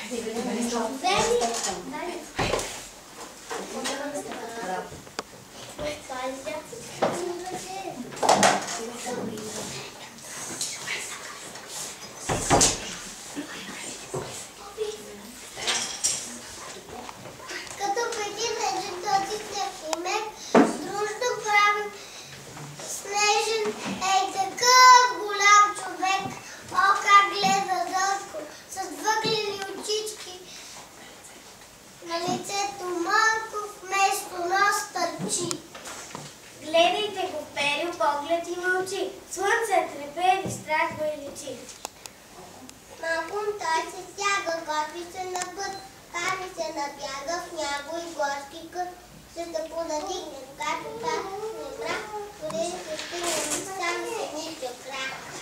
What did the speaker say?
Като преди един този снег, дружно правим снежен, ей такъв голям човек, о как гледа зорко, с въглени очички, на лицето малко вместо нос търчи. Гледайте го, Перю, поглед и мълчи, слънце трепери, страх го личи. Малко той се стяга, готви се на път, кани се набяга в някой горски кът. Ще се понадигне, когато тази мрак, къде ще стигне сам се ничо крак.